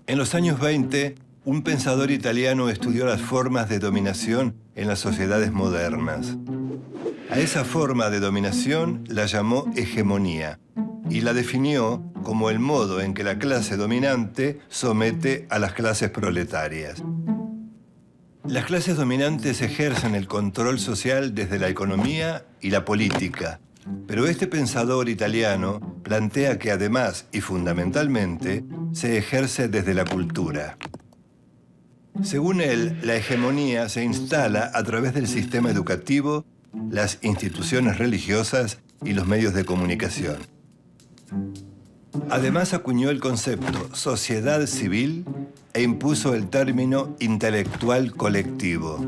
En los años 20, un pensador italiano estudió las formas de dominación en las sociedades modernas. A esa forma de dominación la llamó hegemonía y la definió como el modo en que la clase dominante somete a las clases proletarias. Las clases dominantes ejercen el control social desde la economía y la política, pero este pensador italiano plantea que además y fundamentalmente se ejerce desde la cultura. Según él, la hegemonía se instala a través del sistema educativo, las instituciones religiosas y los medios de comunicación. Además acuñó el concepto sociedad civil e impuso el término intelectual colectivo.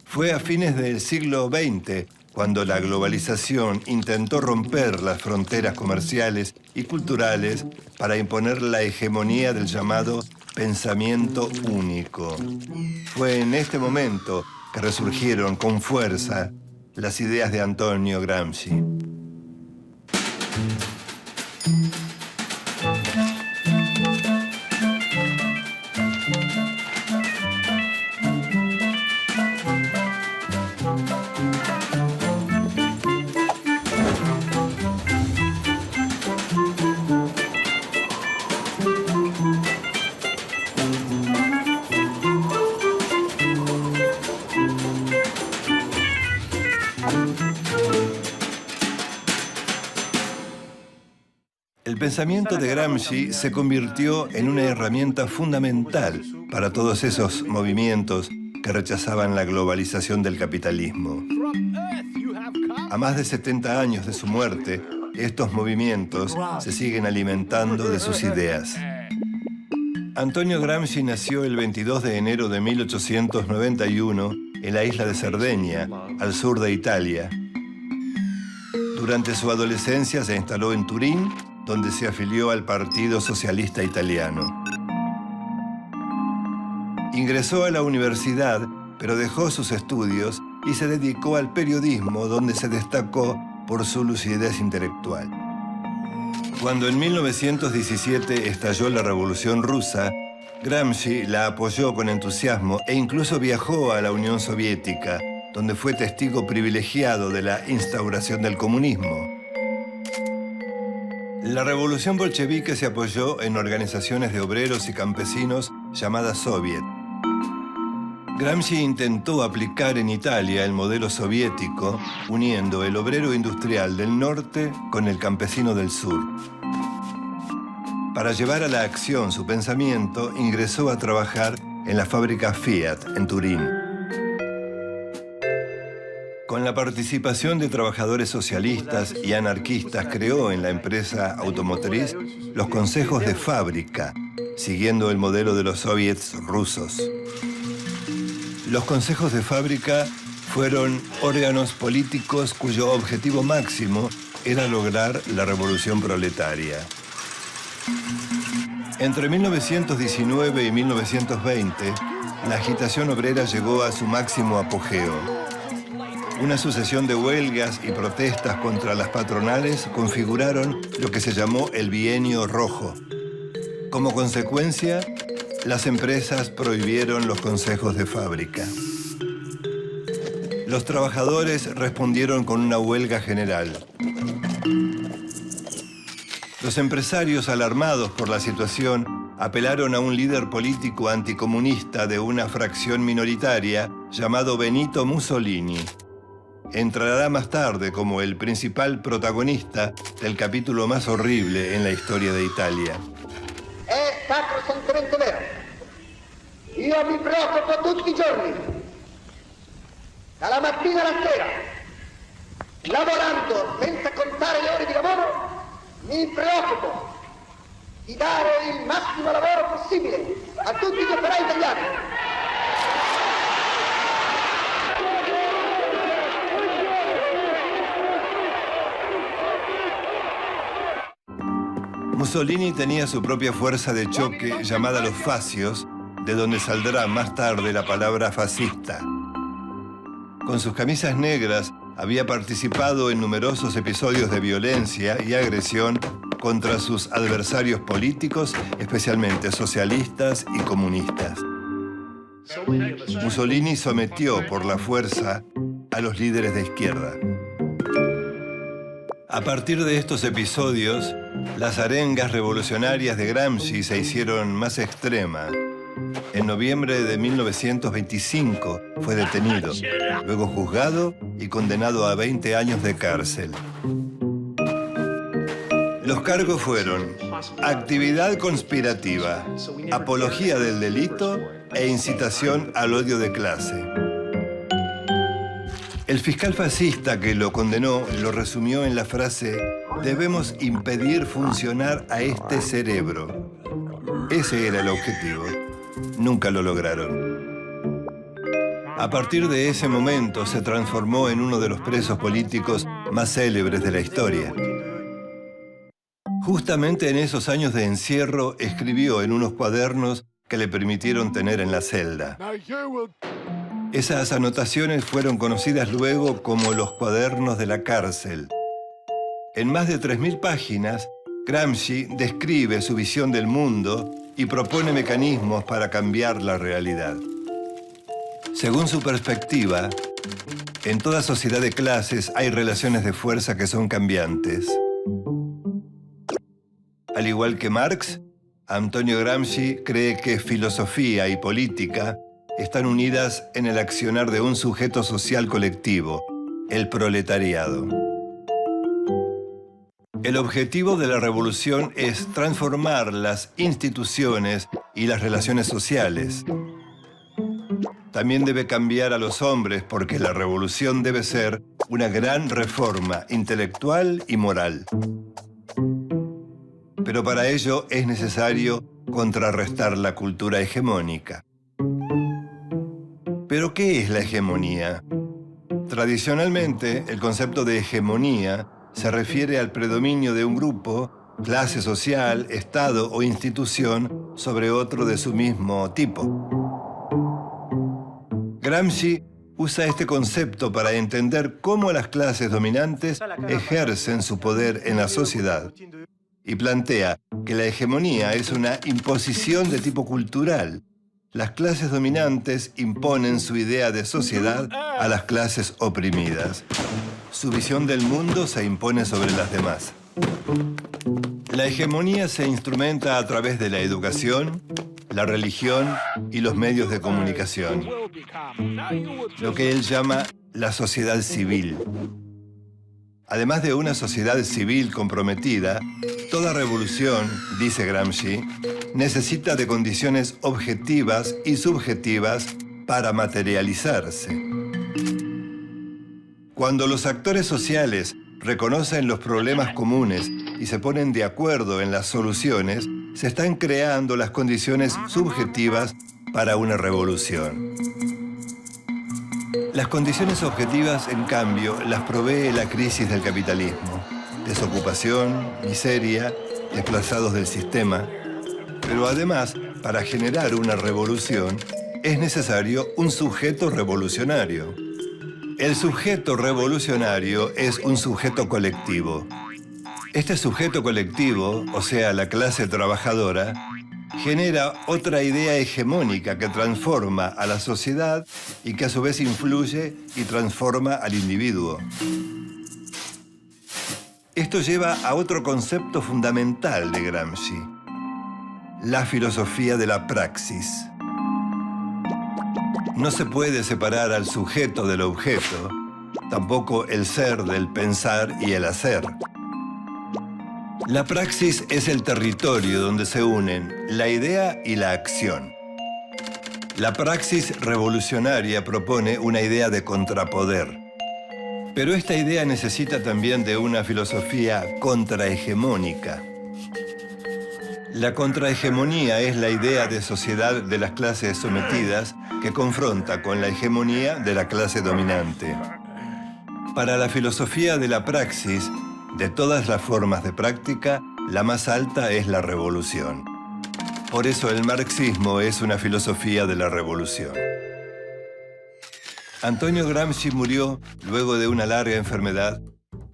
Fue a fines del siglo XX cuando la globalización intentó romper las fronteras comerciales y culturales para imponer la hegemonía del llamado pensamiento único. Fue en este momento que resurgieron con fuerza las ideas de Antonio Gramsci. El pensamiento de Gramsci se convirtió en una herramienta fundamental para todos esos movimientos que rechazaban la globalización del capitalismo. A más de 70 años de su muerte, estos movimientos se siguen alimentando de sus ideas. Antonio Gramsci nació el 22 de enero de 1891 en la isla de Cerdeña, al sur de Italia. Durante su adolescencia se instaló en Turín, donde se afilió al Partido Socialista Italiano. Ingresó a la universidad, pero dejó sus estudios y se dedicó al periodismo, donde se destacó por su lucidez intelectual. Cuando en 1917 estalló la Revolución Rusa, Gramsci la apoyó con entusiasmo e incluso viajó a la Unión Soviética, donde fue testigo privilegiado de la instauración del comunismo. La revolución bolchevique se apoyó en organizaciones de obreros y campesinos llamadas Soviet. Gramsci intentó aplicar en Italia el modelo soviético, uniendo el obrero industrial del norte con el campesino del sur. Para llevar a la acción su pensamiento, ingresó a trabajar en la fábrica Fiat, en Turín. Con la participación de trabajadores socialistas y anarquistas, creó en la empresa automotriz los consejos de fábrica, siguiendo el modelo de los soviets rusos. Los consejos de fábrica fueron órganos políticos cuyo objetivo máximo era lograr la revolución proletaria. Entre 1919 y 1920, la agitación obrera llegó a su máximo apogeo. Una sucesión de huelgas y protestas contra las patronales configuraron lo que se llamó el Bienio Rojo. Como consecuencia, las empresas prohibieron los consejos de fábrica. Los trabajadores respondieron con una huelga general. Los empresarios, alarmados por la situación, apelaron a un líder político anticomunista de una fracción minoritaria llamado Benito Mussolini. Entrará más tarde como el principal protagonista del capítulo más horrible en la historia de Italia. È sacrosantemente vero. Io mi preoccupo tutti i giorni, dalla mattina alla sera, lavorando senza contare le ore di lavoro, mi preoccupo di dare il massimo lavoro possibile a tutti gli operai italiani. Mussolini tenía su propia fuerza de choque llamada los fascios, de donde saldrá más tarde la palabra fascista. Con sus camisas negras había participado en numerosos episodios de violencia y agresión contra sus adversarios políticos, especialmente socialistas y comunistas. Mussolini sometió por la fuerza a los líderes de izquierda. A partir de estos episodios, las arengas revolucionarias de Gramsci se hicieron más extremas. En noviembre de 1925 fue detenido, luego juzgado y condenado a 20 años de cárcel. Los cargos fueron actividad conspirativa, apología del delito e incitación al odio de clase. El fiscal fascista que lo condenó lo resumió en la frase: debemos impedir funcionar a este cerebro. Ese era el objetivo. Nunca lo lograron. A partir de ese momento se transformó en uno de los presos políticos más célebres de la historia. Justamente en esos años de encierro escribió en unos cuadernos que le permitieron tener en la celda. Esas anotaciones fueron conocidas luego como los cuadernos de la cárcel. En más de 3.000 páginas, Gramsci describe su visión del mundo y propone mecanismos para cambiar la realidad. Según su perspectiva, en toda sociedad de clases hay relaciones de fuerza que son cambiantes. Al igual que Marx, Antonio Gramsci cree que filosofía y política están unidas en el accionar de un sujeto social colectivo, el proletariado. El objetivo de la revolución es transformar las instituciones y las relaciones sociales. También debe cambiar a los hombres porque la revolución debe ser una gran reforma intelectual y moral. Pero para ello es necesario contrarrestar la cultura hegemónica. ¿Pero qué es la hegemonía? Tradicionalmente, el concepto de hegemonía se refiere al predominio de un grupo, clase social, estado o institución sobre otro de su mismo tipo. Gramsci usa este concepto para entender cómo las clases dominantes ejercen su poder en la sociedad y plantea que la hegemonía es una imposición de tipo cultural. Las clases dominantes imponen su idea de sociedad a las clases oprimidas. Su visión del mundo se impone sobre las demás. La hegemonía se instrumenta a través de la educación, la religión y los medios de comunicación, lo que él llama la sociedad civil. Además de una sociedad civil comprometida, toda revolución, dice Gramsci, necesita de condiciones objetivas y subjetivas para materializarse. Cuando los actores sociales reconocen los problemas comunes y se ponen de acuerdo en las soluciones, se están creando las condiciones subjetivas para una revolución. Las condiciones objetivas, en cambio, las provee la crisis del capitalismo. Desocupación, miseria, desplazados del sistema. Pero además, para generar una revolución, es necesario un sujeto revolucionario. El sujeto revolucionario es un sujeto colectivo. Este sujeto colectivo, o sea, la clase trabajadora, genera otra idea hegemónica que transforma a la sociedad y que a su vez influye y transforma al individuo. Esto lleva a otro concepto fundamental de Gramsci: la filosofía de la praxis. No se puede separar al sujeto del objeto, tampoco el ser del pensar y el hacer. La praxis es el territorio donde se unen la idea y la acción. La praxis revolucionaria propone una idea de contrapoder. Pero esta idea necesita también de una filosofía contrahegemónica. La contrahegemonía es la idea de sociedad de las clases sometidas que confronta con la hegemonía de la clase dominante. Para la filosofía de la praxis, de todas las formas de práctica, la más alta es la revolución. Por eso el marxismo es una filosofía de la revolución. Antonio Gramsci murió luego de una larga enfermedad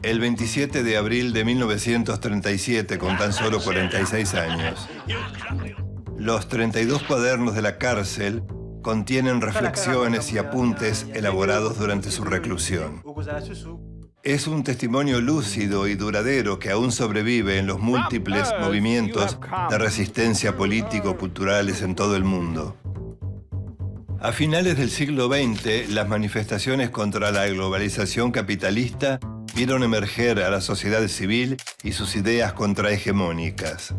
El 27 de abril de 1937, con tan solo 46 años. Los 32 cuadernos de la cárcel contienen reflexiones y apuntes elaborados durante su reclusión. Es un testimonio lúcido y duradero que aún sobrevive en los múltiples movimientos de resistencia político-culturales en todo el mundo. A finales del siglo XX, las manifestaciones contra la globalización capitalista vieron emerger a la sociedad civil y sus ideas contrahegemónicas.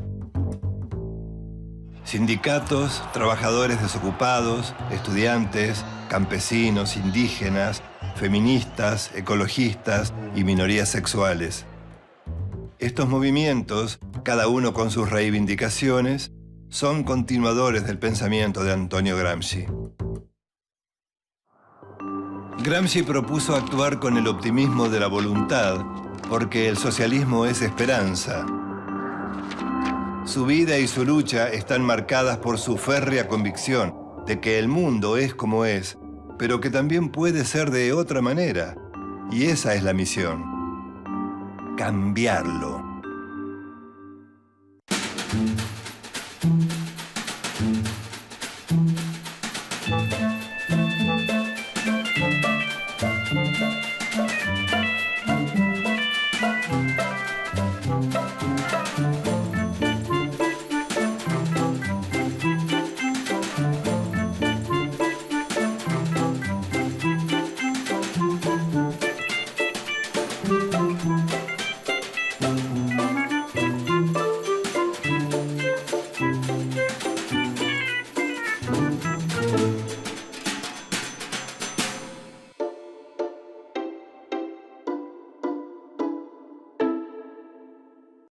Sindicatos, trabajadores desocupados, estudiantes, campesinos, indígenas, feministas, ecologistas y minorías sexuales. Estos movimientos, cada uno con sus reivindicaciones, son continuadores del pensamiento de Antonio Gramsci. Gramsci propuso actuar con el optimismo de la voluntad, porque el socialismo es esperanza. Su vida y su lucha están marcadas por su férrea convicción de que el mundo es como es, pero que también puede ser de otra manera. Y esa es la misión: cambiarlo.